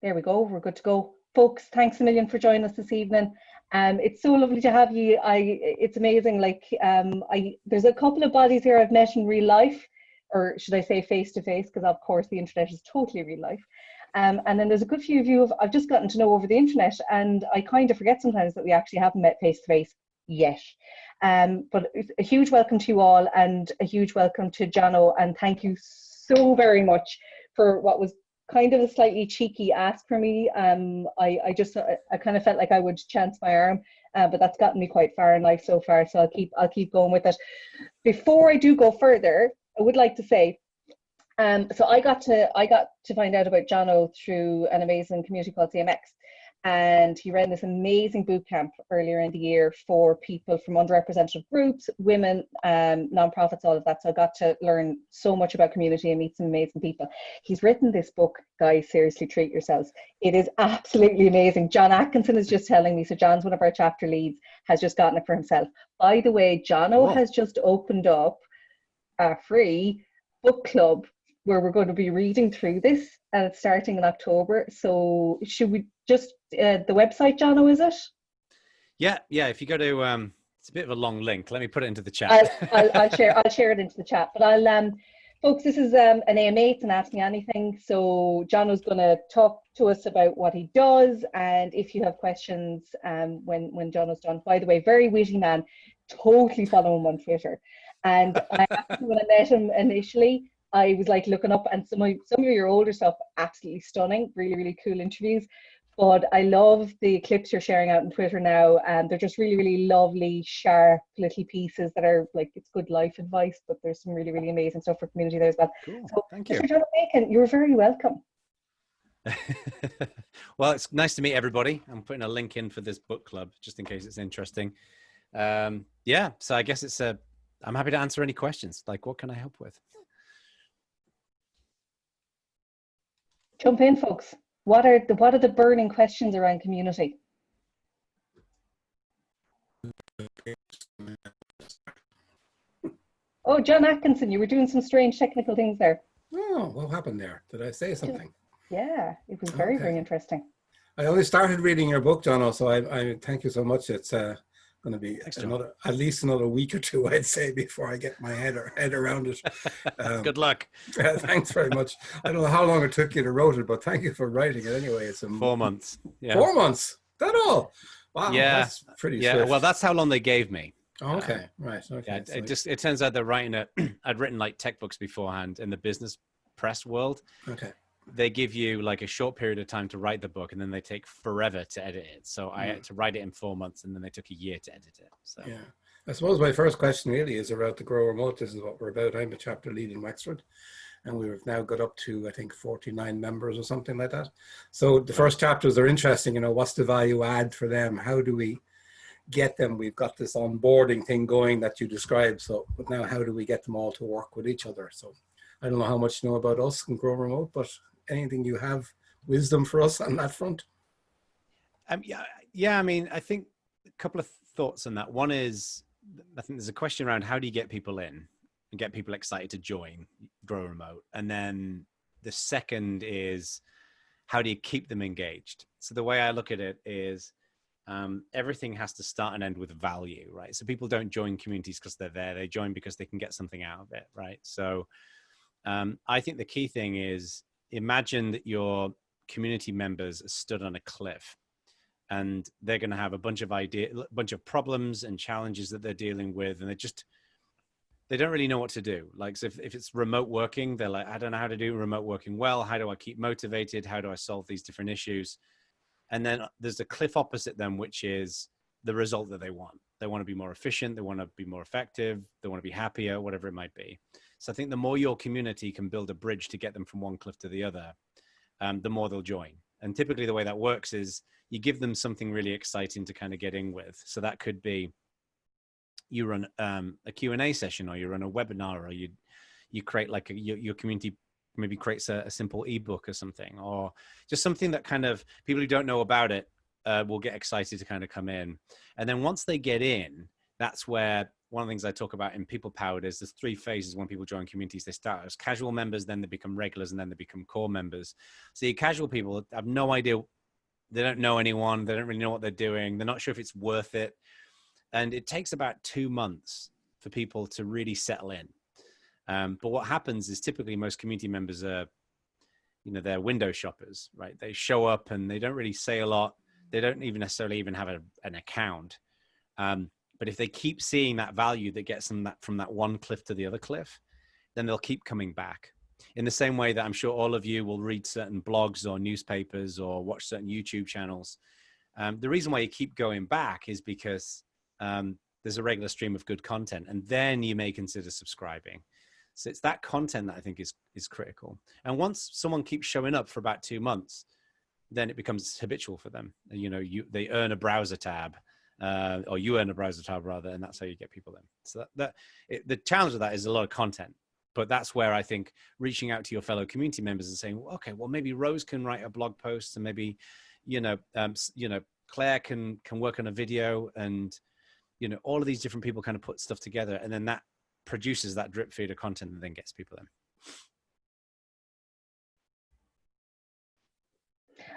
There we go. We're good to go. Folks, thanks a million for joining us this evening. It's so lovely to have you. It's amazing. Like, there's a couple of bodies here I've met in real life, or should I say face to face, because of course the internet is totally real life. And then there's a good few of you I've just gotten to know over the internet, and I kind of forget sometimes that we actually haven't met face to face yet. But a huge welcome to you all, and a huge welcome to Jono, and thank you so very much for what was kind of a slightly cheeky ask for me. I kind of felt like I would chance my arm, but that's gotten me quite far in life so far, so I'll keep going with it. Before I do go further, I would like to say, so I got to find out about Jono through an amazing community called CMX, and he ran this amazing boot camp earlier in the year for people from underrepresented groups, women, nonprofits, all of that. So I got to learn so much about community and meet some amazing people. He's written this book, guys, seriously treat yourselves. It is absolutely amazing. John Atkinson is just telling me, so John's one of our chapter leads, has just gotten it for himself. By the way, Jono has just opened up a free book club where we're going to be reading through this, and it's starting in October. So should we just, the website, Jono, is it? Yeah. If you go to, it's a bit of a long link. Let me put it into the chat. I'll share it into the chat. But folks, this is an AMA, it's an Ask Me Anything. So Jono's going to talk to us about what he does, and if you have questions, when Jono's done. By the way, very witty man. Totally follow him on Twitter. And when I met him initially, I was like looking up, and some of your older stuff, absolutely stunning, really, really cool interviews. But I love the clips you're sharing out on Twitter now, and they're just really, really lovely, sharp little pieces that are like, it's good life advice, but there's some really, really amazing stuff for community there as well. Cool. So, thank you. Mr. Jono Bacon, you're very welcome. Well, it's nice to meet everybody. I'm putting a link in for this book club just in case it's interesting. Yeah, so I guess I'm happy to answer any questions. Like, what can I help with? Jump in, folks. What are the burning questions around community? Oh, John Atkinson, you were doing some strange technical things there. Oh, what happened there? Did I say something? Yeah, it was very, very interesting. I only started reading your book, Jono, so I thank you so much. It's going to be at least another week or two, I'd say, before I get my head around it. Good luck. Thanks very much. I don't know how long it took you to write it, but thank you for writing it anyway. It's 4 months. Yeah. 4 months? That all? Wow, yeah, that's pretty swift. Well, that's how long they gave me. Okay, right. Okay. Yeah, it turns out they're writing I'd written like tech books beforehand in the business press world. Okay. They give you like a short period of time to write the book, and then they take forever to edit it. So I had to write it in 4 months, and then they took a year to edit it. So yeah, I suppose my first question really is about the Grow Remote. This is what we're about. I'm a chapter lead in Wexford, and we've now got up to, I think, 49 members or something like that. So the first chapters are interesting. You know, what's the value add for them? How do we get them? We've got this onboarding thing going that you described. So, but now how do we get them all to work with each other? So I don't know how much you know about us and Grow Remote, but anything you have wisdom for us on that front? Yeah. I mean, I think a couple of thoughts on that. One is, I think there's a question around how do you get people in and get people excited to join Grow Remote? And then the second is, how do you keep them engaged? So the way I look at it is, everything has to start and end with value, right? So people don't join communities because they're there. They join because they can get something out of it, right? So I think the key thing is, imagine that your community members are stood on a cliff, and they're going to have a bunch of problems and challenges that they're dealing with, and they don't really know what to do. Like, so if it's remote working, they're like, I don't know how to do remote working well. How do I keep motivated? How do I solve these different issues? And then there's a cliff opposite them, which is the result that they want. They want to be more efficient. They want to be more effective. They want to be happier, whatever it might be. So I think the more your community can build a bridge to get them from one cliff to the other, the more they'll join. And typically the way that works is you give them something really exciting to kind of get in with. So that could be you run a Q&A session, or you run a webinar, or you create like your community maybe creates a simple ebook or something, or just something that kind of people who don't know about it will get excited to kind of come in. And then once they get in, that's where one of the things I talk about in People Powered is there's 3 phases when people join communities. They start as casual members, then they become regulars, and then they become core members. So your casual people have no idea. They don't know anyone. They don't really know what they're doing. They're not sure if it's worth it. And it takes about 2 months for people to really settle in. But what happens is typically most community members are, they're window shoppers, right? They show up and they don't really say a lot. They don't even necessarily even have an account. But if they keep seeing that value that gets them from that one cliff to the other cliff, then they'll keep coming back. In the same way that I'm sure all of you will read certain blogs or newspapers or watch certain YouTube channels. The reason why you keep going back is because there's a regular stream of good content, and then you may consider subscribing. So it's that content that I think is critical. And once someone keeps showing up for about 2 months, then it becomes habitual for them. They earn a browser tab. Or you earn a browser tab rather, and that's how you get people in. So the challenge of that is a lot of content, but that's where I think reaching out to your fellow community members and saying, well, okay, well maybe Rose can write a blog post, and maybe Claire can work on a video, and all of these different people kind of put stuff together, and then that produces that drip feed of content that then gets people in.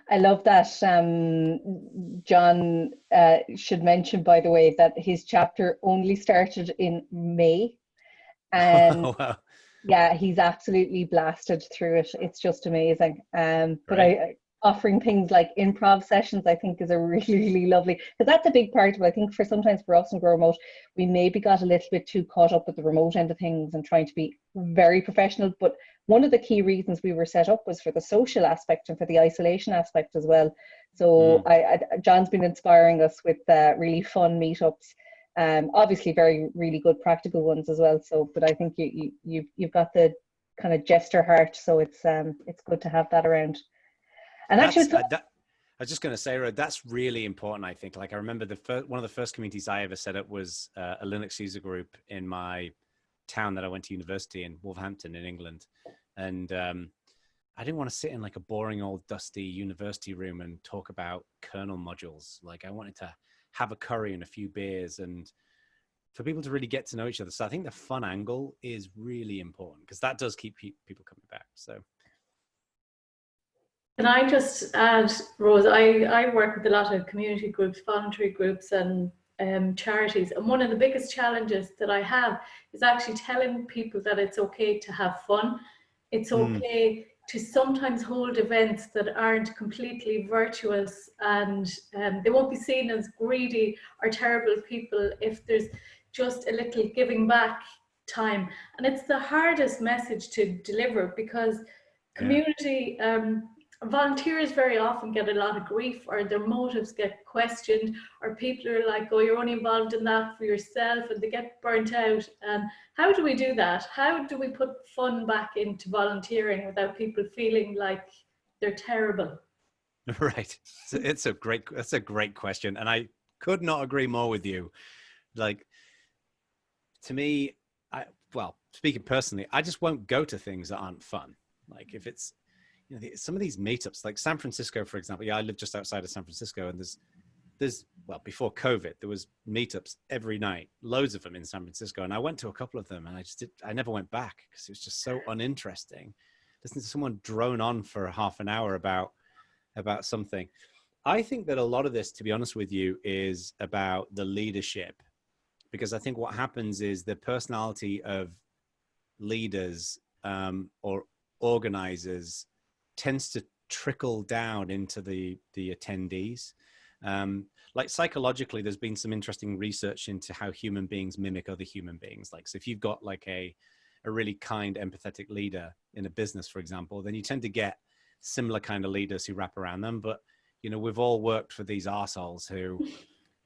I love that. John should mention, by the way, that his chapter only started in May. And Wow. yeah, he's absolutely blasted through it. It's just amazing. But Right. Offering things like improv sessions, I think, is a really, really lovely, because that's a big part of it. I think sometimes for us in Grow Remote, we maybe got a little bit too caught up with the remote end of things and trying to be very professional. But one of the key reasons we were set up was for the social aspect and for the isolation aspect as well. So John's been inspiring us with really fun meetups. Obviously really good practical ones as well. So, but I think you've got the kind of jester heart, so it's good to have that around. And actually, I was just going to say, Rod, that's really important. I think, like, I remember one of the first communities I ever set up was a Linux user group in my town that I went to university in, Wolverhampton in England. And I didn't want to sit in like a boring old dusty university room and talk about kernel modules. Like, I wanted to have a curry and a few beers, and for people to really get to know each other. So I think the fun angle is really important, because that does keep people coming back. So. Can I just add, Rose, I work with a lot of community groups, voluntary groups, and charities. And one of the biggest challenges that I have is actually telling people that it's okay to have fun. It's okay to sometimes hold events that aren't completely virtuous, and they won't be seen as greedy or terrible people if there's just a little giving back time. And it's the hardest message to deliver, because community volunteers very often get a lot of grief, or their motives get questioned, or people are like, oh, you're only involved in that for yourself, and they get burnt out. And how do we do that? How do we put fun back into volunteering without people feeling like they're terrible? Right. That's a great question. And I could not agree more with you. Like, to me, speaking personally, I just won't go to things that aren't fun. Like, if it's, some of these meetups, like San Francisco, for example. Yeah, I live just outside of San Francisco, and there's before COVID, there was meetups every night, loads of them in San Francisco. And I went to a couple of them, and I never went back, because it was just so uninteresting. Listening to someone drone on for half an hour about something. I think that a lot of this, to be honest with you, is about the leadership, because I think what happens is the personality of leaders or organizers tends to trickle down into the attendees. Like, psychologically, there's been some interesting research into how human beings mimic other human beings. Like, so if you've got like a really kind, empathetic leader in a business, for example, then you tend to get similar kind of leaders who wrap around them. But, we've all worked for these arseholes who,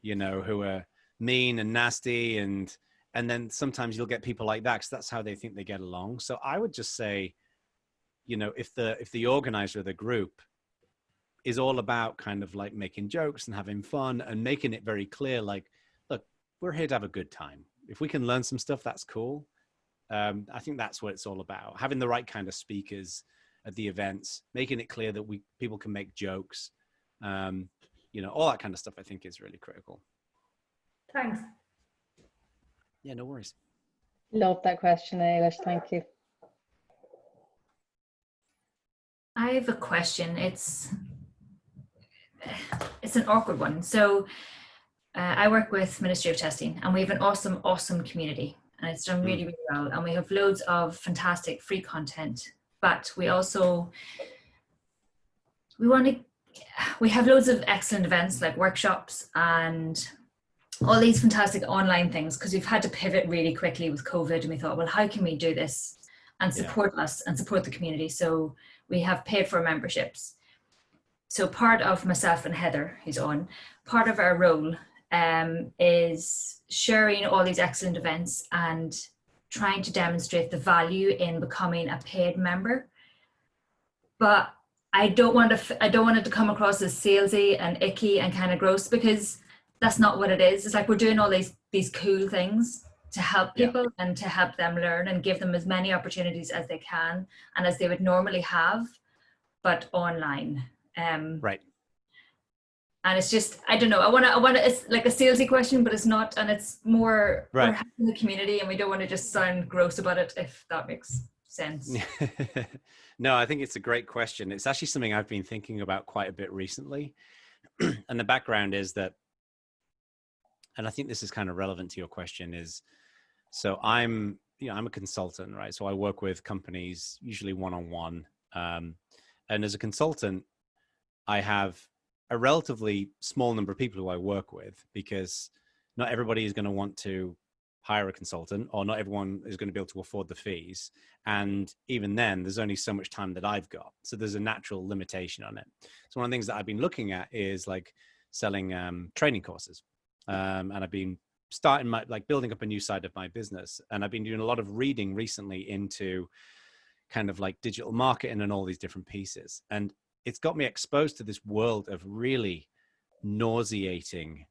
who are mean and nasty. And then sometimes you'll get people like that, because that's how they think they get along. So I would just say, if the organizer of the group is all about kind of like making jokes and having fun and making it very clear, like, look, we're here to have a good time. If we can learn some stuff, that's cool. I think that's what it's all about. Having the right kind of speakers at the events, making it clear that people can make jokes, all that kind of stuff, I think is really critical. Thanks. Yeah, no worries. Love that question, Ailish. Thank you. I have a question. It's an awkward one. So I work with Ministry of Testing, and we have an awesome community, and it's done really, really well. And we have loads of fantastic free content, but we also, we have loads of excellent events like workshops and all these fantastic online things, because we've had to pivot really quickly with COVID, and we thought, well, how can we do this and support us and support the community? So we have paid for memberships. So part of myself and Heather, who's on, part of our role is sharing all these excellent events and trying to demonstrate the value in becoming a paid member. But I don't want it to come across as salesy and icky and kind of gross, because that's not what it is. It's like we're doing all these cool things to help people and to help them learn and give them as many opportunities as they can and as they would normally have, but online. Right. And it's just, I don't know, I want to, it's like a salesy question, but it's not, and it's more, we're helping the community, and we don't want to just sound gross about it, if that makes sense. No, I think it's a great question. It's actually something I've been thinking about quite a bit recently. And the background is that, and I think this is kind of relevant to your question, is, so I'm a consultant, right? So I work with companies, usually one-on-one. And as a consultant, I have a relatively small number of people who I work with, because not everybody is going to want to hire a consultant, or not everyone is going to be able to afford the fees. And even then, there's only so much time that I've got. So there's a natural limitation on it. So one of the things that I've been looking at is like selling training courses. And I've been starting building up a new side of my business. And I've been doing a lot of reading recently into kind of like digital marketing and all these different pieces. And it's got me exposed to this world of really nauseating,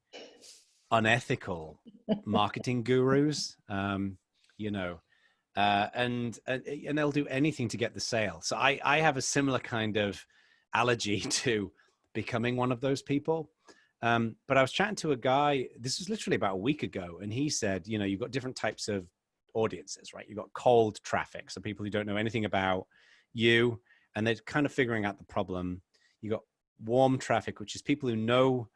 unethical marketing gurus, and they'll do anything to get the sale. So I have a similar kind of allergy to becoming one of those people. But I was chatting to a guy, this was literally about a week ago, and he said, you've got different types of audiences, right? You've got cold traffic, so people who don't know anything about you, and they're kind of figuring out the problem. You got warm traffic, which is people who know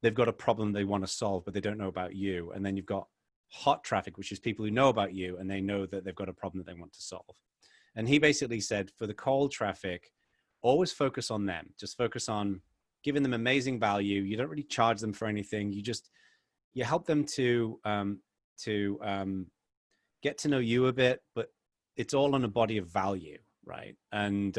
they've got a problem they want to solve, but they don't know about you. And then you've got hot traffic, which is people who know about you and they know that they've got a problem that they want to solve. And he basically said, for the cold traffic, always focus on them. Just focus on giving them amazing value. You don't really charge them for anything. You help them to get to know you a bit, but it's all on a body of value, right? And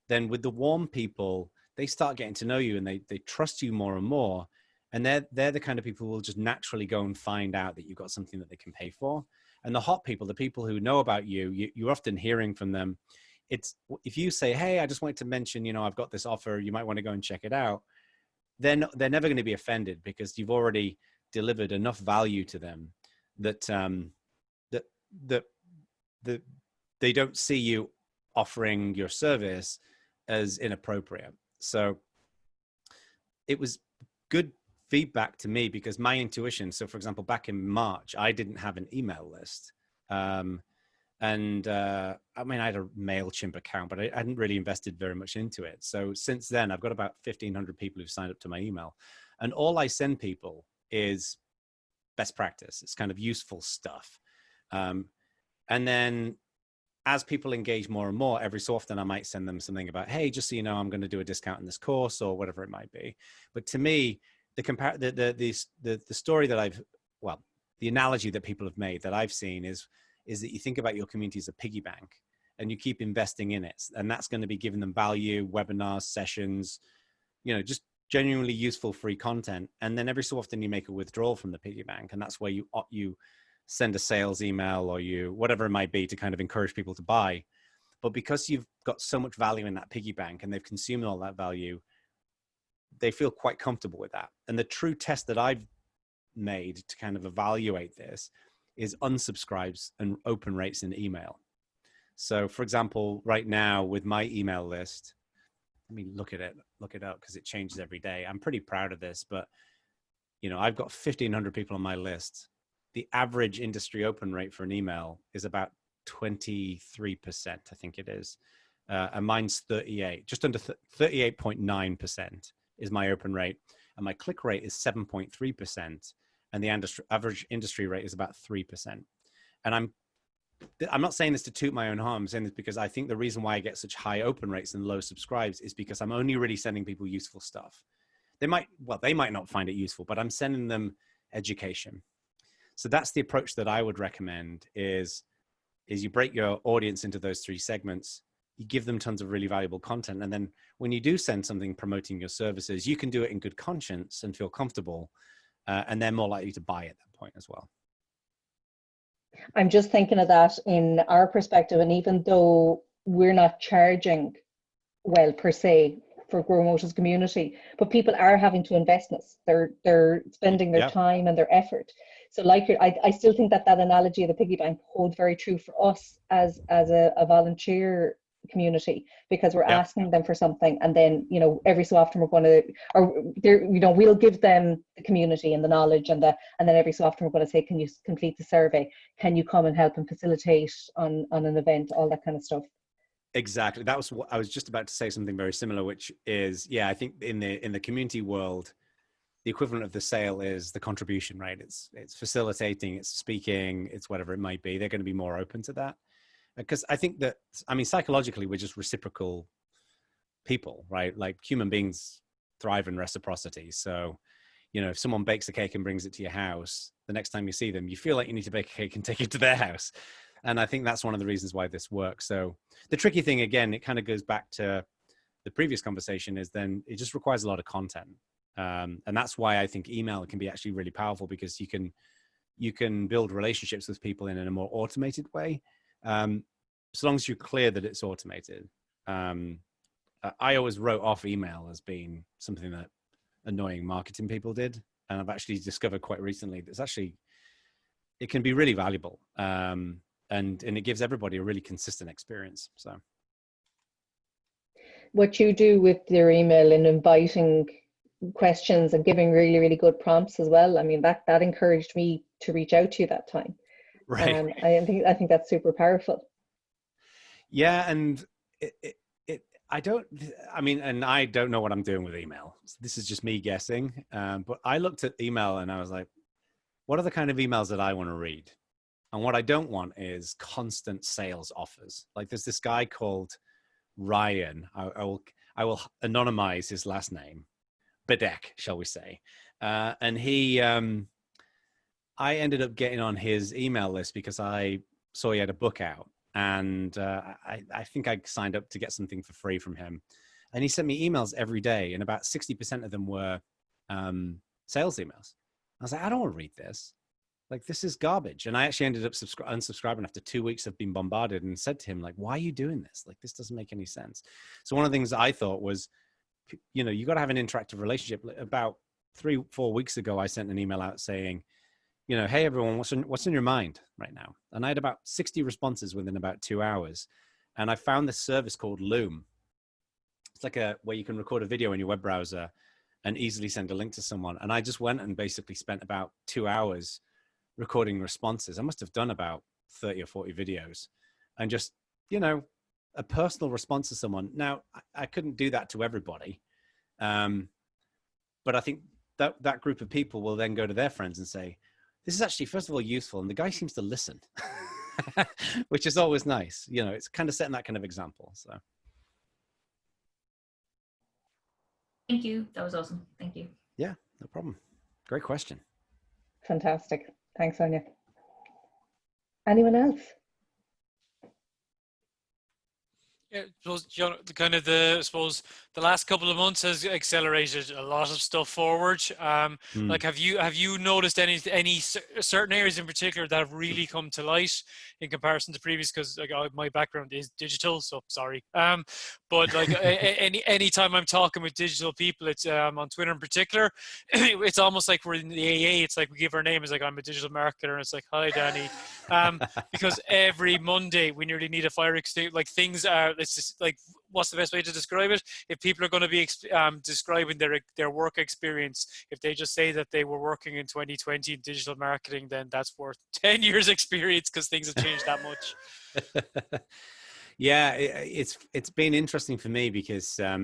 then with the warm people, they start getting to know you, and they trust you more and more. And they're the kind of people who will just naturally go and find out that you've got something that they can pay for. And the hot people, the people who know about you're often hearing from them. It's, if you say, hey, I just wanted to mention, I've got this offer, you might want to go and check it out. They're never going to be offended, because you've already delivered enough value to them that they don't see you offering your service as inappropriate. So it was good feedback to me, because my intuition, so for example, back in March, I didn't have an email list. I had a MailChimp account, but I hadn't really invested very much into it. So since then, I've got about 1,500 people who've signed up to my email. And all I send people is best practice. It's kind of useful stuff. And then as people engage more and more, every so often I might send them something about, hey, just so you know, I'm going to do a discount in this course, or whatever it might be. But to me, the story that the analogy that people have made that I've seen is that you think about your community as a piggy bank, and you keep investing in it. And that's going to be giving them value, webinars, sessions, just genuinely useful free content. And then every so often you make a withdrawal from the piggy bank. And that's where you send a sales email, or whatever it might be, to kind of encourage people to buy. But because you've got so much value in that piggy bank, and they've consumed all that value, they feel quite comfortable with that. And the true test that I've made to kind of evaluate this is unsubscribes and open rates in email. So for example, right now with my email list, let me look it up, because it changes every day. I'm pretty proud of this, but I've got 1,500 people on my list. the average industry open rate for an email is about 23%, I think it is. And mine's 38, just under 38.9% is my open rate. And my click rate is 7.3%. And the average industry rate is about 3%. And I'm not saying this to toot my own horn. I'm saying this because I think the reason why I get such high open rates and low subscribes is because I'm only really sending people useful stuff. They might not find it useful, but I'm sending them education. So that's the approach that I would recommend is you break your audience into those three segments. You give them tons of really valuable content. And then when you do send something promoting your services, you can do it in good conscience and feel comfortable. And they're more likely to buy at that point as well. I'm just thinking of that in our perspective. And even though we're not charging, well, per se, for Grow Motors community, but people are having to invest in us. They're spending their time and their effort. So like I still think that analogy of the piggy bank holds very true for us as a volunteer community, because we're asking them for something, and then, you know, every so often we're going to, or there, you know, we'll give them the community and the knowledge, and then every so often we're going to say, can you complete the survey? Can you come and help and facilitate on an event? All that kind of stuff. Exactly. That was what I was just about to say, something very similar, which is, I think in the community world, the equivalent of the sale is the contribution, right? It's facilitating, it's speaking, it's whatever it might be. They're going to be more open to that. Because I think that, I mean, psychologically, we're just reciprocal people, right? Like human beings thrive in reciprocity. So, you know, if someone bakes a cake and brings it to your house, the next time you see them, you feel like you need to bake a cake and take it to their house. And I think that's one of the reasons why this works. So the tricky thing, again, it kind of goes back to the previous conversation, is then it just requires a lot of content. And that's why I think email can be actually really powerful, because you can build relationships with people in a more automated way. So long as you're clear that it's automated. I always wrote off email as being something that annoying marketing people did. And I've actually discovered quite recently that it can be really valuable. And it gives everybody a really consistent experience. So what you do with your email and inviting questions and giving really, really good prompts as well, I mean, that encouraged me to reach out to you that time. Right. I think that's super powerful. Yeah. And I don't know what I'm doing with email. This is just me guessing. But I looked at email and I was like, what are the kind of emails that I want to read? And what I don't want is constant sales offers. Like there's this guy called Ryan. I will anonymize his last name, Bedeck, shall we say. And he, I ended up getting on his email list because I saw he had a book out. And I think I signed up to get something for free from him. And he sent me emails every day. And about 60% of them were sales emails. I was like, I don't want to read this. Like, this is garbage. And I actually ended up unsubscribing after 2 weeks of being bombarded, and said to him, like, why are you doing this? Like, this doesn't make any sense. So one of the things I thought was, you know, you got to have an interactive relationship. About 3-4 weeks ago, I sent an email out saying, you know, hey, everyone, what's in your mind right now? And I had about 60 responses within about 2 hours. And I found this service called Loom. It's like where you can record a video in your web browser and easily send a link to someone. And I just went and basically spent about 2 hours recording responses. I must have done about 30 or 40 videos, and just, you know, a personal response to someone. Now, I couldn't do that to everybody. But I think that group of people will then go to their friends and say, this is actually, first of all, useful. And the guy seems to listen, which is always nice. You know, it's kind of setting that kind of example. So. Thank you. That was awesome. Thank you. Yeah, no problem. Great question. Fantastic. Thanks, Sonia. Anyone else? Yeah, I suppose the last couple of months has accelerated a lot of stuff forward. Like, have you noticed any certain areas in particular that have really come to light in comparison to previous? Because like my background is digital, so sorry. But like any time I'm talking with digital people, it's on Twitter in particular, it's almost like we're in the AA. It's like we give our name. It's like, I'm a digital marketer, and it's like, hi, Danny. Because every Monday we nearly need a fire extinguisher. Like, things are, it's just like what's the best way to describe it? If people are going to be describing their work experience, if they just say that they were working in 2020 in digital marketing, then that's worth 10 years experience, because things have changed that much. Yeah, it's been interesting for me because I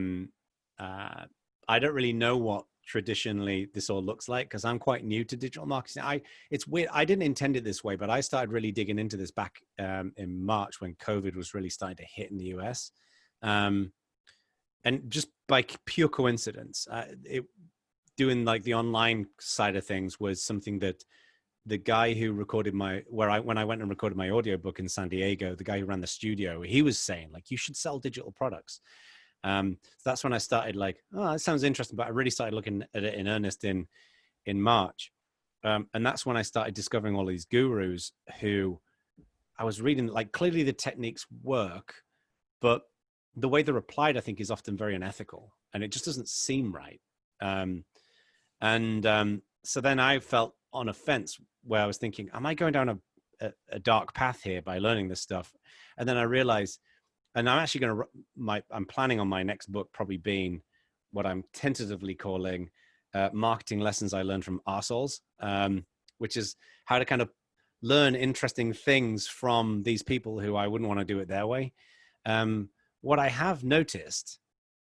don't really know what traditionally this all looks like, because I'm quite new to digital marketing. It's weird. I didn't intend it this way, but I started really digging into this back in March when COVID was really starting to hit in the US. And just by pure coincidence, doing like the online side of things was something that the guy who recorded when I went and recorded my audiobook in San Diego, the guy who ran the studio, he was saying like, you should sell digital products. So that's when I started like, oh, that sounds interesting, but I really started looking at it in earnest in March. And that's when I started discovering all these gurus who I was reading, like clearly the techniques work, but the way they're applied, I think, is often very unethical, and it just doesn't seem right. So then I felt on a fence where I was thinking, am I going down a dark path here by learning this stuff? And then I realized, and I'm actually I'm planning on my next book probably being what I'm tentatively calling Marketing Lessons I Learned from Arseholes, which is how to kind of learn interesting things from these people who I wouldn't want to do it their way. What I have noticed,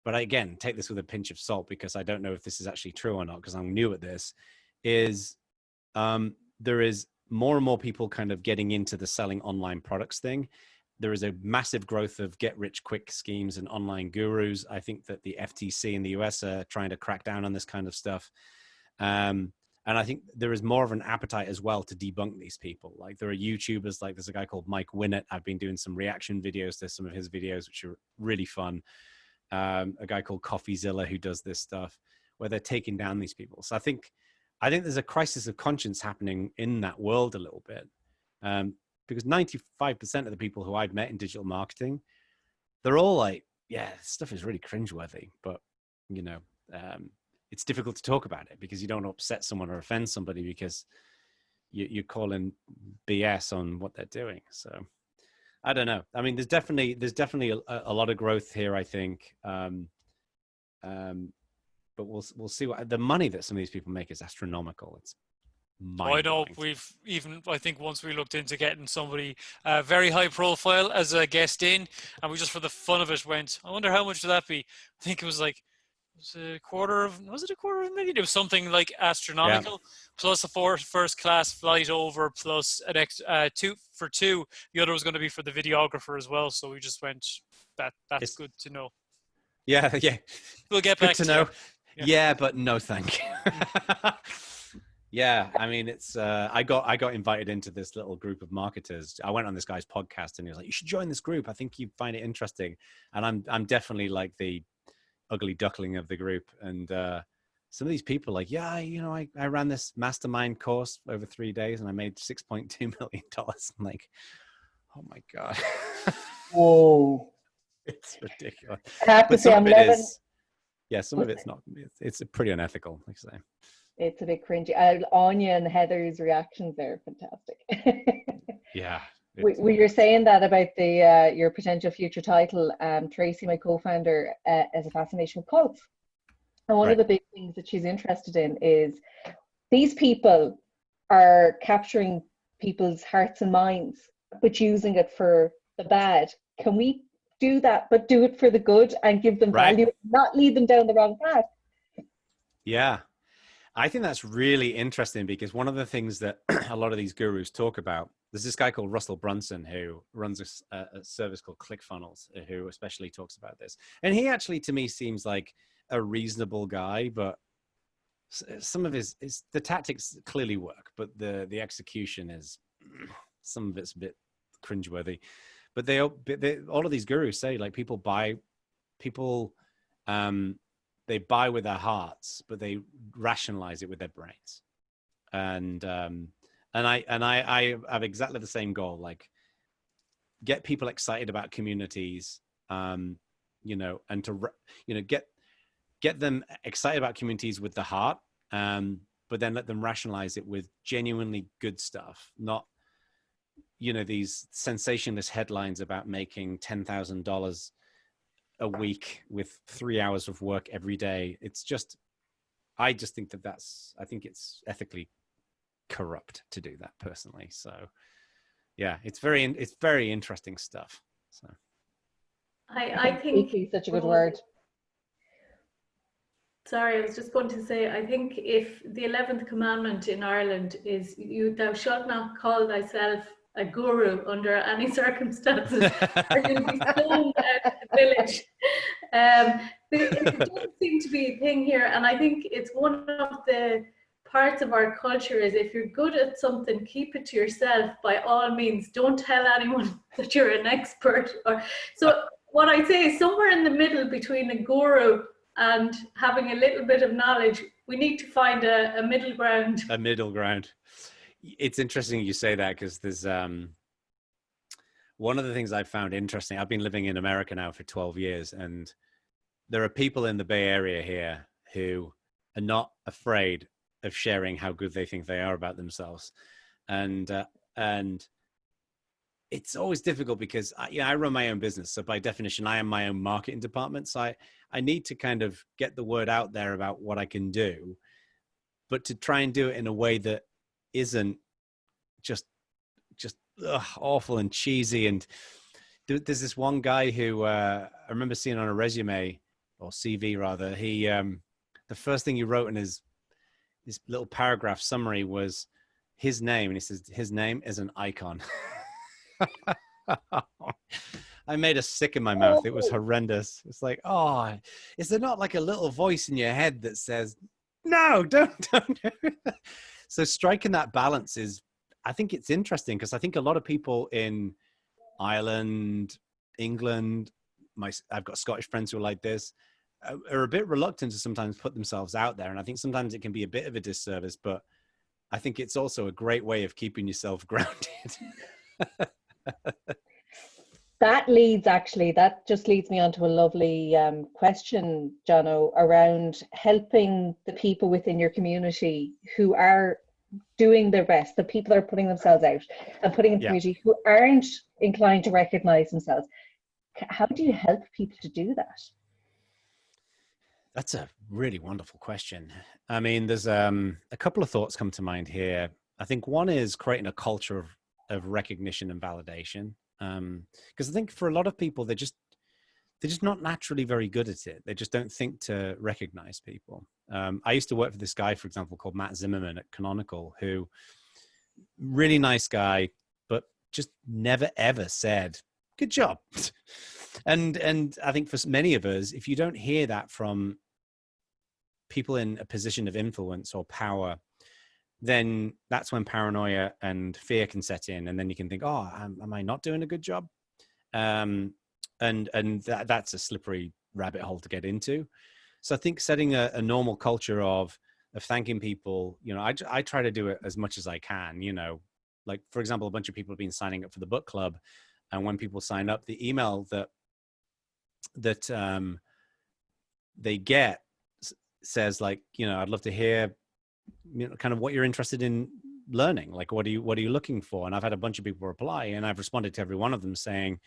but again, take this with a pinch of salt because I don't know if this is actually true or not, because I'm new at this, is there is more and more people kind of getting into the selling online products thing. There is a massive growth of get-rich-quick schemes and online gurus. I think that the FTC in the US are trying to crack down on this kind of stuff. And I think there is more of an appetite as well to debunk these people. Like there are YouTubers, like there's a guy called Mike Winnett. I've been doing some reaction videos to some of his videos, which are really fun. A guy called CoffeeZilla who does this stuff where they're taking down these people. So I think there's a crisis of conscience happening in that world a little bit. Because 95% of the people who I've met in digital marketing, they're all like, yeah, this stuff is really cringeworthy, but you know, it's difficult to talk about it because you don't upset someone or offend somebody because you're calling BS on what they're doing. So I don't know. I mean, there's definitely a lot of growth here, I think. But we'll see what the money that some of these people make is astronomical. It's I know I think once we looked into getting somebody very high profile as a guest in, and we just for the fun of it went, I wonder how much would that be? I think it was like, was it a quarter of a million? It was something like astronomical, plus a first class flight over, plus an extra two for two. The other was going to be for the videographer as well. So we just went, that's good to know. Yeah. We'll get back to know. Yeah, but no, thank you. Yeah, I mean, it's I got invited into this little group of marketers. I went on this guy's podcast and he was like, you should join this group. I think you'd find it interesting. And I'm definitely like the ugly duckling of the group. And some of these people like, yeah, you know, I ran this mastermind course over 3 days and I made $6.2 million. I'm like, oh my God. Whoa. It's ridiculous. I have to say, I'm loving. Some of it's not, it's pretty unethical, like I say. It's a bit cringy. Anya and Heather's reactions there are fantastic. Yeah. We were saying that about the your potential future title. Tracy, my co-founder, has a fascination with quotes. And one of the big things that she's interested in is these people are capturing people's hearts and minds, but using it for the bad. Can we do that, but do it for the good and give them value, not lead them down the wrong path? Yeah. I think that's really interesting because one of the things that a lot of these gurus talk about, there's this guy called Russell Brunson who runs a service called ClickFunnels, who especially talks about this. And he actually, to me, seems like a reasonable guy, but some of the tactics clearly work, but the execution is, some of it's a bit cringeworthy. But all of these gurus say, like, they buy with their hearts, but they rationalize it with their brains. And I have exactly the same goal, like get people excited about communities, and to, get them excited about communities with the heart, but then let them rationalize it with genuinely good stuff, not, these sensationalist headlines about making $10,000 a week with 3 hours of work every day. It's just, I just think I think it's ethically corrupt to do that personally. So yeah, it's very interesting stuff. So I think such a good word. Sorry, I was just going to say, I think if the 11th commandment in Ireland is, thou shalt not call thyself a guru under any circumstances, or you'll be stoned out of the village. It does seem to be a thing here, and I think it's one of the parts of our culture is if you're good at something, keep it to yourself by all means. Don't tell anyone that you're an expert. So what I'd say is somewhere in the middle between a guru and having a little bit of knowledge, we need to find a middle ground. A middle ground. It's interesting you say that, because there's one of the things I found interesting. I've been living in America now for 12 years, and there are people in the Bay Area here who are not afraid of sharing how good they think they are about themselves. And it's always difficult because I run my own business. So by definition, I am my own marketing department. So I need to kind of get the word out there about what I can do, but to try and do it in a way that isn't just awful and cheesy. And there's this one guy who I remember seeing on a resume, or CV rather, he the first thing he wrote in his little paragraph summary was his name, and he says his name is an icon. I made a sick in my mouth. It was horrendous. It's like, oh, is there not like a little voice in your head that says, no, don't do that? So striking that balance is, I think it's interesting, because I think a lot of people in Ireland, England, I've got Scottish friends who are like this, are a bit reluctant to sometimes put themselves out there. And I think sometimes it can be a bit of a disservice, but I think it's also a great way of keeping yourself grounded. That just leads me on to a lovely question, Jono, around helping the people within your community who are doing their best, the people that are putting themselves out and putting in the community who aren't inclined to recognize themselves. How do you help people to do that? That's a really wonderful question. I mean, there's a couple of thoughts come to mind here. I think one is creating a culture of recognition and validation. Because I think for a lot of people, they're just not naturally very good at it. They just don't think to recognize people. I used to work for this guy, for example, called Matt Zimmerman at Canonical, who really nice guy, but just never ever said, good job. And I think for many of us, if you don't hear that from people in a position of influence or power, then that's when paranoia and fear can set in. And then you can think, oh, am I not doing a good job? And that's a slippery rabbit hole to get into. So I think setting a normal culture of thanking people, I try to do it as much as I can, like, for example, a bunch of people have been signing up for the book club. And when people sign up, the email that they get says, like, I'd love to hear, kind of what you're interested in learning. Like, what are you looking for? And I've had a bunch of people reply, and I've responded to every one of them saying,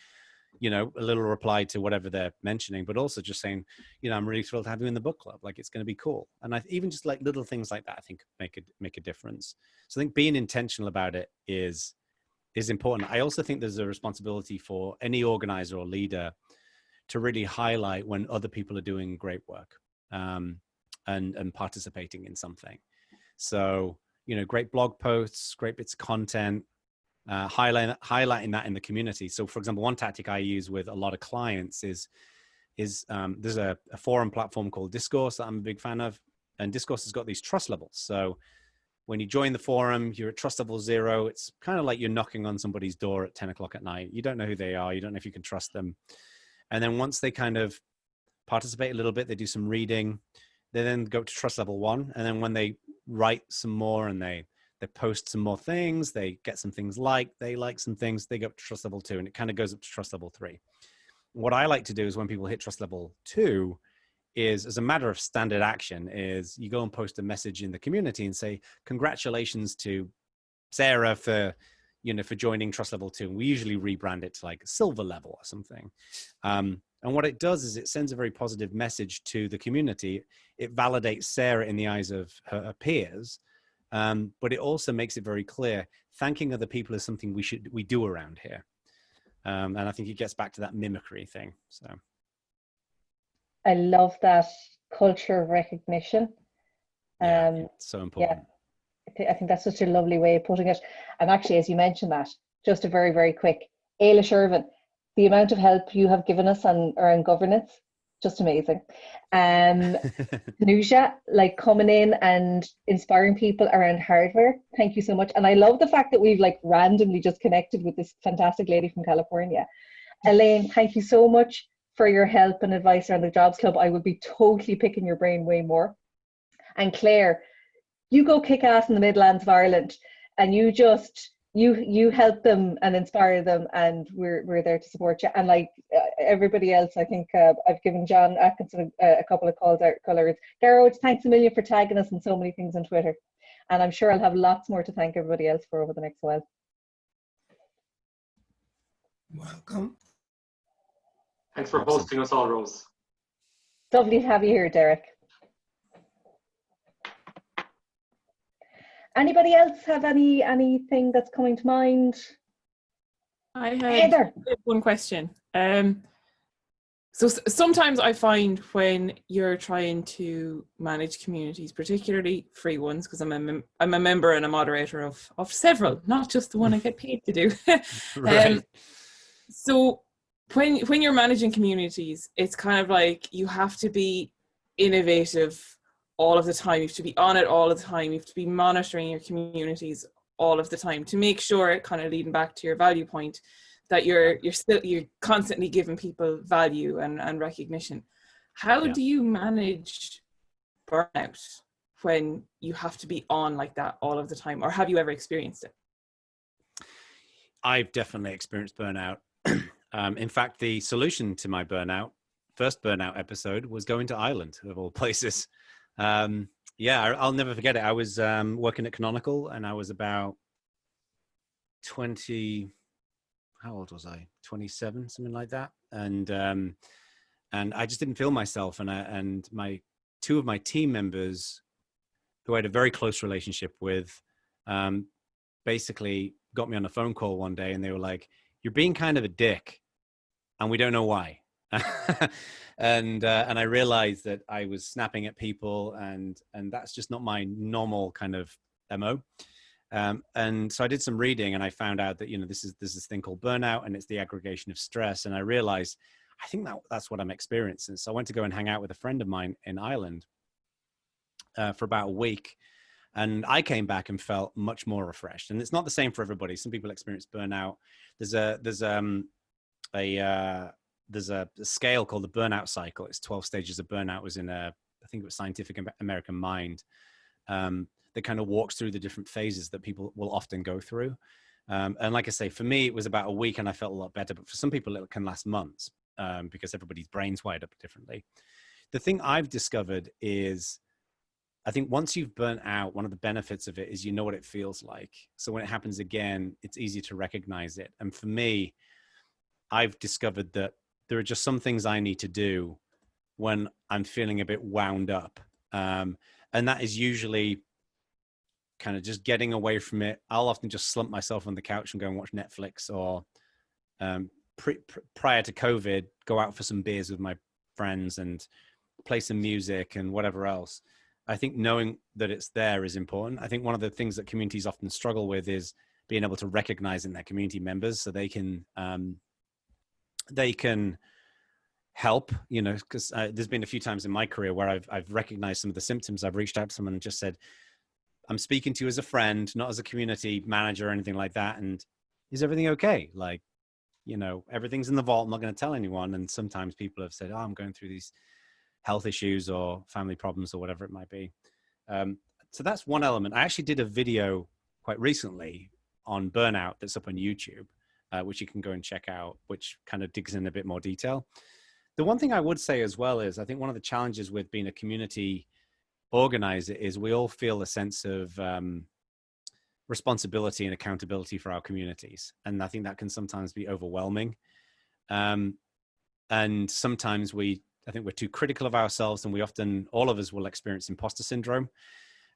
a little reply to whatever they're mentioning, but also just saying, I'm really thrilled to have you in the book club. Like, it's going to be cool. And even just like little things like that, I think make a difference. So I think being intentional about it is important. I also think there's a responsibility for any organizer or leader to really highlight when other people are doing great work, and participating in something. So, great blog posts, great bits of content, highlighting that in the community. So, for example, one tactic I use with a lot of clients is there's a forum platform called Discourse that I'm a big fan of, and Discourse has got these trust levels. So when you join the forum, you're at trust level 0. It's kind of like you're knocking on somebody's door at 10 o'clock at night. You don't know who they are. You don't know if you can trust them. And then once they kind of participate a little bit, they do some reading, they then go to trust level 1. And then when they write some more and they post some more things, they get some things they like some things, they go up to trust level 2, and it kind of goes up to trust level 3. What I like to do is when people hit trust level 2 is, as a matter of standard action, is you go and post a message in the community and say, congratulations to Sarah for joining trust level 2. And we usually rebrand it to like silver level or something. And what it does is it sends a very positive message to the community. It validates Sarah in the eyes of her peers, but it also makes it very clear thanking other people is something we do around here. And I think it gets back to that mimicry thing. So I love that culture of recognition. Yeah, so important. Yeah, I think that's such a lovely way of putting it. And actually, as you mentioned that, just a very, very quick, Ailish Irvin, the amount of help you have given us around governance, just amazing. Nusha, like coming in and inspiring people around hardware, thank you so much. And I love the fact that we've like randomly just connected with this fantastic lady from California. Elaine, thank you so much for your help and advice around the Jobs Club. I would be totally picking your brain way more. And Claire, you go kick ass in the Midlands of Ireland, and you just you help them and inspire them, and we're there to support you. And like everybody else, I think I've given John Atkinson a couple of colours. Garrod, thanks a million for tagging us in so many things on Twitter, and I'm sure I'll have lots more to thank everybody else for over the next while. Welcome. Thanks for hosting us all, Rose. Lovely to have you here, Derek. Anybody else have anything that's coming to mind? I had Heather. one question. So sometimes I find when you're trying to manage communities, particularly free ones, because I'm a member and a moderator of several, not just the one I get paid to do. Right. So when you're managing communities, it's kind of like you have to be innovative all of the time. You have to be on it all of the time. You have to be monitoring your communities all of the time to make sure, kind of leading back to your value point, that you're constantly giving people value and recognition. How do you manage burnout when you have to be on like that all of the time, or have you ever experienced it? I've definitely experienced burnout. In fact, the solution to my first burnout episode was going to Ireland, of all places. I'll never forget it. I was working at Canonical, and I was about 20, how old was I? 27, something like that. And I just didn't feel myself. And two of my team members, who I had a very close relationship with, basically got me on a phone call one day, and they were like, "You're being kind of a dick, and we don't know why." And I realized that I was snapping at people, and that's just not my normal kind of MO. And so I did some reading, and I found out that, there's this thing called burnout, and it's the aggregation of stress. And I realized, I think that's what I'm experiencing. So I went to go and hang out with a friend of mine in Ireland for about a week. And I came back and felt much more refreshed. And it's not the same for everybody. Some people experience burnout. There's a scale called the burnout cycle. It's 12 stages of burnout. It was in I think it was Scientific American Mind, that kind of walks through the different phases that people will often go through. And like I say, for me, it was about a week and I felt a lot better, but for some people it can last months, because everybody's brain's wired up differently. The thing I've discovered is, I think once you've burnt out, one of the benefits of it is you know what it feels like. So when it happens again, it's easy to recognize it. And for me, I've discovered that there are just some things I need to do when I'm feeling a bit wound up. And that is usually kind of just getting away from it. I'll often just slump myself on the couch and go and watch Netflix, or prior to COVID, go out for some beers with my friends and play some music and whatever else. I think knowing that it's there is important. I think one of the things that communities often struggle with is being able to recognize in their community members so they can help, because there's been a few times in my career where I've recognized some of the symptoms. I've reached out to someone and just said, I'm speaking to you as a friend, not as a community manager or anything like that. And is everything okay? Like, everything's in the vault. I'm not going to tell anyone. And sometimes people have said, I'm going through these health issues or family problems or whatever it might be. So that's one element. I actually did a video quite recently on burnout that's up on YouTube, which you can go and check out, which kind of digs in a bit more detail. The one thing I would say as well is, I think one of the challenges with being a community organizer is we all feel a sense of responsibility and accountability for our communities. And I think that can sometimes be overwhelming. And sometimes I think we're too critical of ourselves, and all of us will experience imposter syndrome.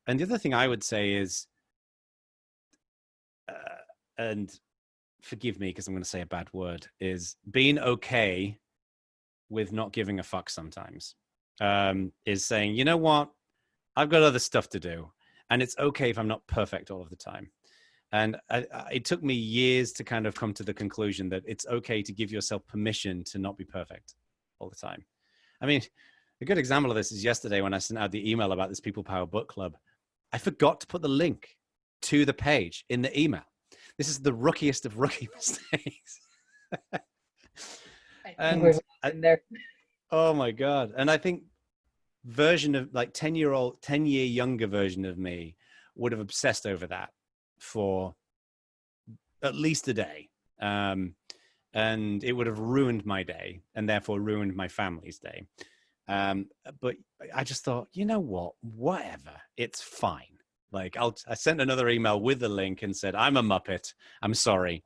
And the other thing I would say is, and forgive me because I'm going to say a bad word, is being okay with not giving a fuck sometimes. Is saying, you know what, I've got other stuff to do, and it's okay if I'm not perfect all of the time. And it took me years to kind of come to the conclusion that it's okay to give yourself permission to not be perfect all the time. I mean, a good example of this is yesterday when I sent out the email about this People Power Book Club. I forgot to put the link to the page in the email. This is the rookiest of rookie mistakes. Oh my God. And I think version of like 10-year younger version of me would have obsessed over that for at least a day. And it would have ruined my day and therefore ruined my family's day. But I just thought, you know what, whatever, it's fine. Like I sent another email with the link and said, I'm a Muppet, I'm sorry.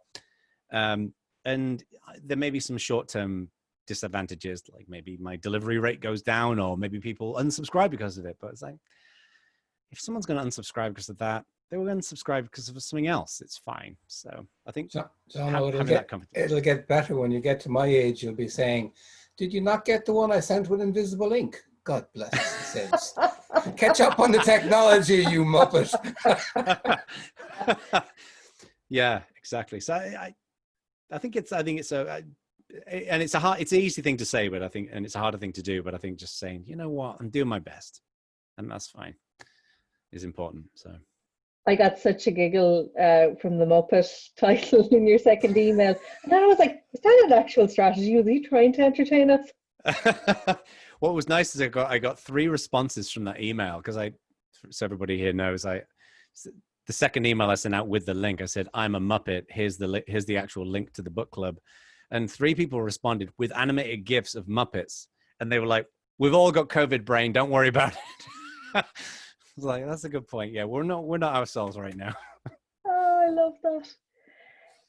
And there may be some short-term disadvantages, like maybe my delivery rate goes down, or maybe people unsubscribe because of it. But it's like, if someone's going to unsubscribe because of that, they will unsubscribe because of something else. It's fine. So I think it'll get better when you get to my age. You'll be saying, did you not get the one I sent with invisible ink? God bless his sins. Catch up on the technology, you Muppet. Yeah, exactly. So I think it's an easy thing to say, but and it's a harder thing to do. But I think just saying, you know what, I'm doing my best, and that's fine, is important. So I got such a giggle from the Muppet title in your second email, and I was like, is that an actual strategy? Was he trying to entertain us? What was nice is I got 3 responses from that email, because so everybody here knows, the second email I sent out with the link, I said, I'm a Muppet, here's the actual link to the book club. And 3 people responded with animated GIFs of Muppets. And they were like, we've all got COVID brain, don't worry about it. I was like, that's a good point. Yeah, we're not ourselves right now. Oh, I love that.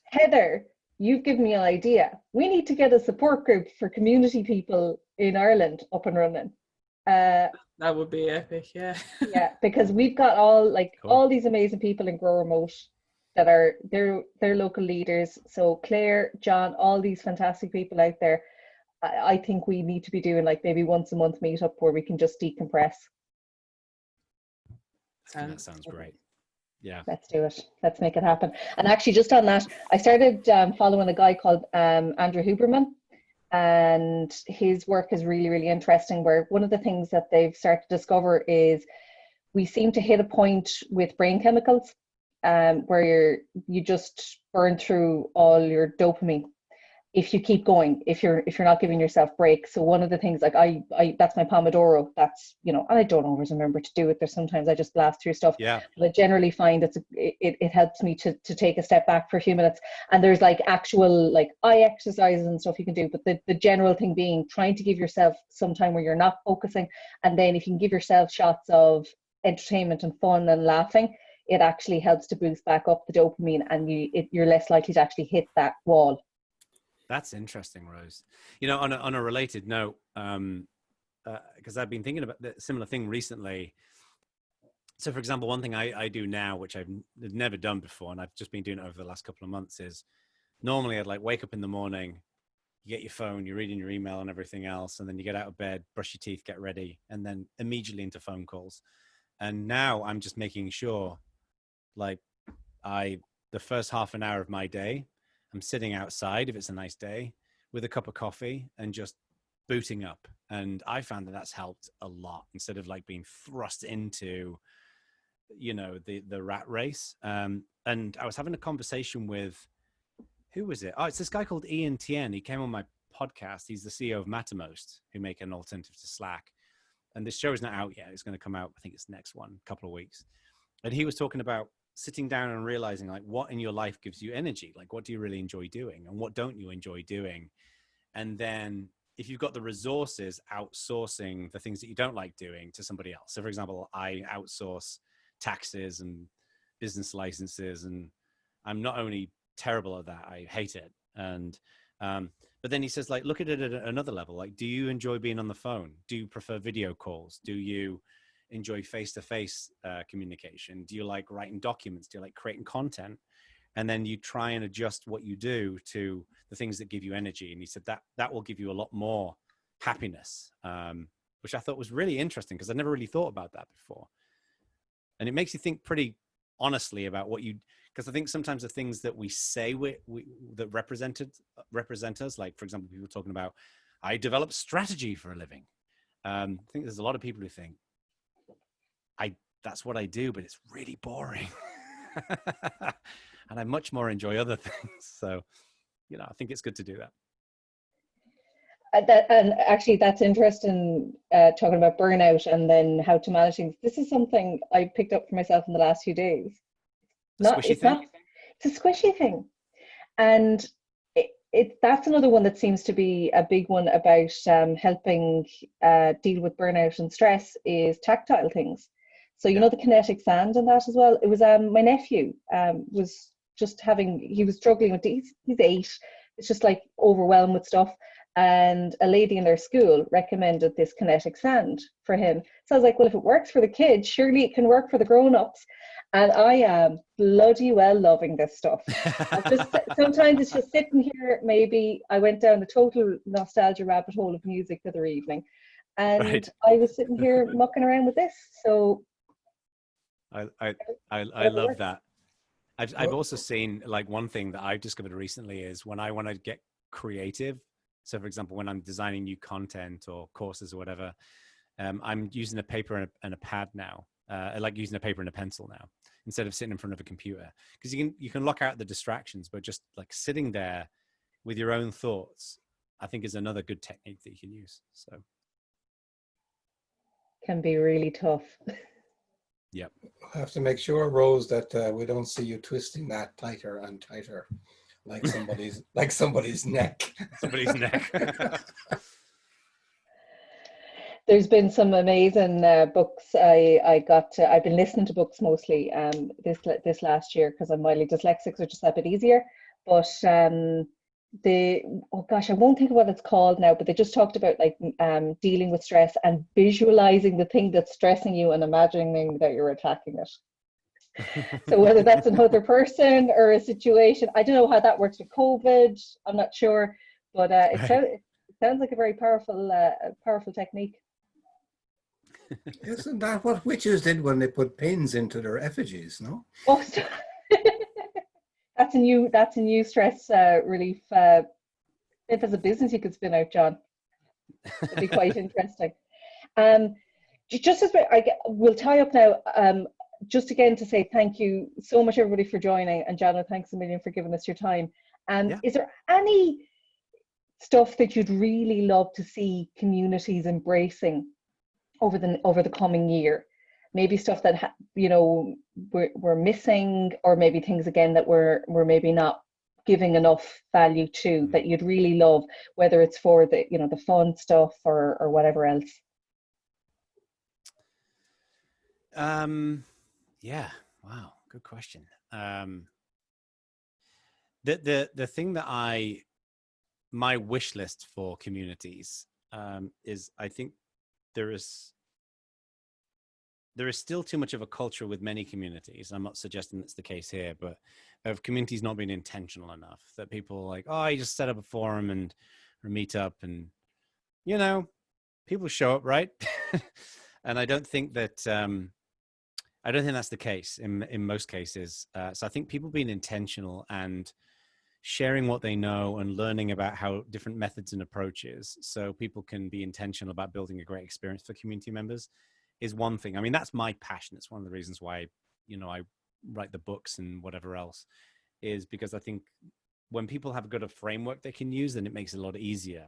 Heather, you've given me an idea. We need to get a support group for community people in Ireland up and running. That would be epic, yeah. Yeah, because we've got all these amazing people in Grow Remote that are they're local leaders. So Claire, John, all these fantastic people out there. I think we need to be doing like maybe once a month meetup where we can just decompress. That sounds great. Yeah. Let's do it. Let's make it happen. And actually, just on that, I started following a guy called Andrew Huberman, and his work is really, really interesting, where one of the things that they've started to discover is we seem to hit a point with brain chemicals where you just burn through all your dopamine if you keep going, if you're not giving yourself breaks. So one of the things, like I that's my Pomodoro, that's, and I don't always remember to do it. There's sometimes I just blast through stuff. Yeah. But I generally find it helps me to take a step back for a few minutes. And there's like actual like eye exercises and stuff you can do. But the general thing being trying to give yourself some time where you're not focusing. And then if you can give yourself shots of entertainment and fun and laughing, it actually helps to boost back up the dopamine, and you're less likely to actually hit that wall. That's interesting, Rose. On a related note, because I've been thinking about the similar thing recently. So, for example, one thing I do now, which I've never done before, and I've just been doing it over the last couple of months, is normally I'd like wake up in the morning, you get your phone, you're reading your email and everything else, and then you get out of bed, brush your teeth, get ready, and then immediately into phone calls. And now I'm just making sure, like, the first half an hour of my day, I'm sitting outside, if it's a nice day, with a cup of coffee and just booting up. And I found that that's helped a lot, instead of like being thrust into, the rat race. And I was having a conversation with, who was it? Oh, it's this guy called Ian Tien. He came on my podcast. He's the CEO of Mattermost, who make an alternative to Slack. And this show is not out yet. It's going to come out, I think it's next one, couple of weeks. And he was talking about sitting down and realizing, like, what in your life gives you energy? Like, what do you really enjoy doing, and what don't you enjoy doing? And then if you've got the resources, outsourcing the things that you don't like doing to somebody else. So for example, I outsource taxes and business licenses, and I'm not only terrible at that, I hate it. And But then he says, like, look at it at another level. Like, do you enjoy being on the phone? Do you prefer video calls? Do you enjoy face-to-face communication? Do you like writing documents? Do you like creating content? And then you try and adjust what you do to the things that give you energy. And he said that will give you a lot more happiness, which I thought was really interesting because I never really thought about that before. And it makes you think pretty honestly about what you, because I think sometimes the things that we say that represent us, like, for example, people talking about, I develop strategy for a living. I think there's a lot of people who think, that's what I do, but it's really boring. And I much more enjoy other things. So, I think it's good to do that. And actually, that's interesting, talking about burnout and then how to manage things. This is something I picked up for myself in the last few days. It's a squishy thing. And that's another one that seems to be a big one about helping deal with burnout and stress is tactile things. So, the kinetic sand and that as well. It was my nephew was just he was struggling with, he's 8. It's just like overwhelmed with stuff. And a lady in their school recommended this kinetic sand for him. So I was like, well, if it works for the kids, surely it can work for the grown-ups. And I am bloody well loving this stuff. Sometimes it's just sitting here. Maybe I went down a total nostalgia rabbit hole of music the other evening, and I was sitting here mucking around with this. So I love that. I've also seen, like, one thing that I've discovered recently is when I want to get creative. So, for example, when I'm designing new content or courses or whatever, I'm using a paper and a pad now. I like using a paper and a pencil now instead of sitting in front of a computer, because you can lock out the distractions, but just like sitting there with your own thoughts, I think is another good technique that you can use. So can be really tough. Yep. I have to make sure, Rose, that we don't see you twisting that tighter and tighter, like somebody's neck. Somebody's neck. There's been some amazing books. I've been listening to books mostly this last year because I'm mildly dyslexic, so just a bit easier. But I won't think of what it's called now, but they just talked about like dealing with stress and visualizing the thing that's stressing you and imagining that you're attacking it. So whether that's another person or a situation, I don't know how that works with COVID. I'm not sure, but it sounds like a very powerful technique. Isn't that what witches did when they put pins into their effigies? No. Oh, that's a new stress relief. If there's a business you could spin out, John, it'd be quite interesting. Just as we'll tie up now. Just again to say thank you so much, everybody, for joining, and Jono, thanks a million for giving us your time. Is there any stuff that you'd really love to see communities embracing over the coming year? Maybe stuff that we're missing, or maybe things again that we're maybe not giving enough value to, that you'd really love, whether it's for the the fun stuff or whatever else. Yeah. Wow. Good question. The thing that my wish list for communities is, I think there is still too much of a culture with many communities. I'm not suggesting that's the case here, but of communities not being intentional enough, that people are like, oh, you just set up a forum and or meet up, and people show up, right? And I don't think that that's the case in most cases. So I think people being intentional and sharing what they know and learning about how different methods and approaches, so people can be intentional about building a great experience for community members, is one thing. I mean, that's my passion. It's one of the reasons why, I write the books and whatever else, is because I think when people have a good framework they can use, then it makes it a lot easier,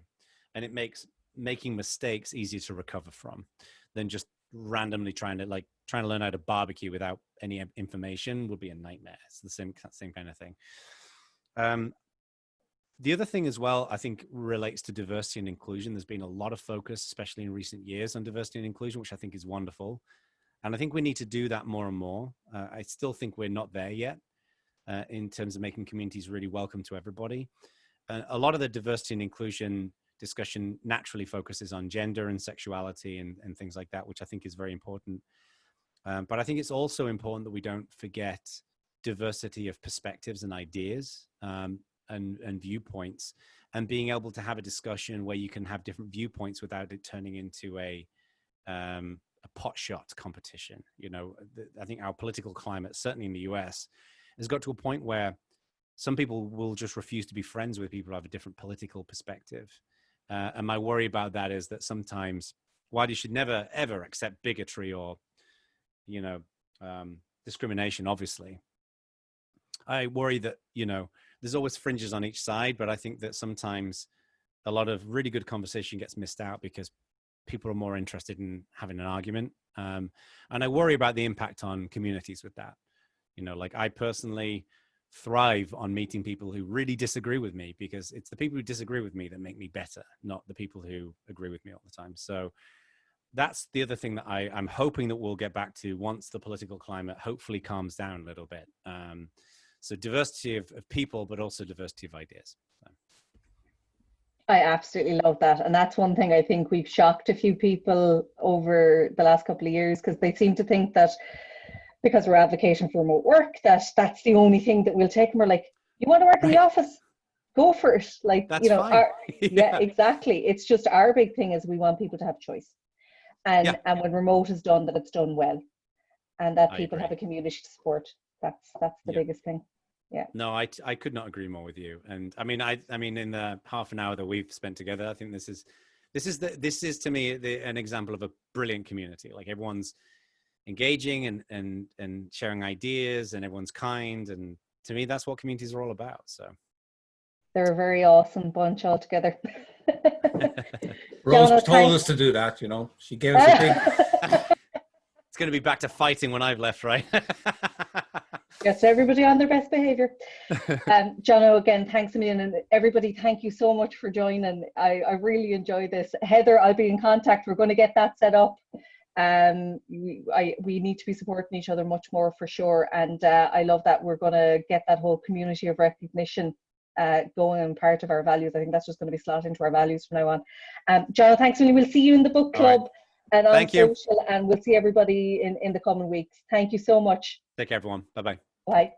and it makes making mistakes easier to recover from than just randomly trying to learn how to barbecue without any information would be a nightmare. It's the same kind of thing. The other thing as well, I think, relates to diversity and inclusion. There's been a lot of focus, especially in recent years, on diversity and inclusion, which I think is wonderful. And I think we need to do that more and more. I still think we're not there yet in terms of making communities really welcome to everybody. a lot of the diversity and inclusion discussion naturally focuses on gender and sexuality and things like that, which I think is very important. But I think it's also important that we don't forget diversity of perspectives and ideas and viewpoints, and being able to have a discussion where you can have different viewpoints without it turning into a potshot competition. You know, I think our political climate, certainly in the US, has got to a point where some people will just refuse to be friends with people who have a different political perspective. And my worry about that is that sometimes, while you should never, ever accept bigotry or, you know, discrimination, obviously, I worry that, you know, there's always fringes on each side, but I think that sometimes a lot of really good conversation gets missed out because people are more interested in having an argument. And I worry about the impact on communities with that. You know, like I personally thrive on meeting people who really disagree with me, because it's the people who disagree with me that make me better, not the people who agree with me all the time. So that's the other thing that I'm hoping that we'll get back to once the political climate hopefully calms down a little bit. So diversity of people, but also diversity of ideas. So. I absolutely love that. And that's one thing I think we've shocked a few people over the last couple of years, because they seem to think that because we're advocating for remote work, that's the only thing that we'll take. And we're like, you want to work in the office? Go for it. Like, that's you know, fine. yeah, exactly. It's just our big thing is we want people to have choice. And when remote is done, that it's done well. And that people have a community to support. That's the biggest thing. Yeah. No, I could not agree more with you. And I mean, in the half an hour that we've spent together, I think this is to me an example of a brilliant community. Like everyone's engaging and sharing ideas, and everyone's kind. And to me, that's what communities are all about. So they're a very awesome bunch altogether. Rose told us to do that, you know. She gave us a big... It's going to be back to fighting when I've left, right? Yes, everybody on their best behavior. Jono, again, thanks a million. And everybody, thank you so much for joining. I really enjoyed this. Heather, I'll be in contact. We're going to get that set up. We need to be supporting each other much more for sure. And I love that we're going to get that whole community of recognition going, and part of our values. I think that's just going to be slotted into our values from now on. Jono, thanks a million. We'll see you in the book club and on social, and we'll see everybody in the coming weeks. Thank you so much. Take care, everyone. Bye-bye. Bye.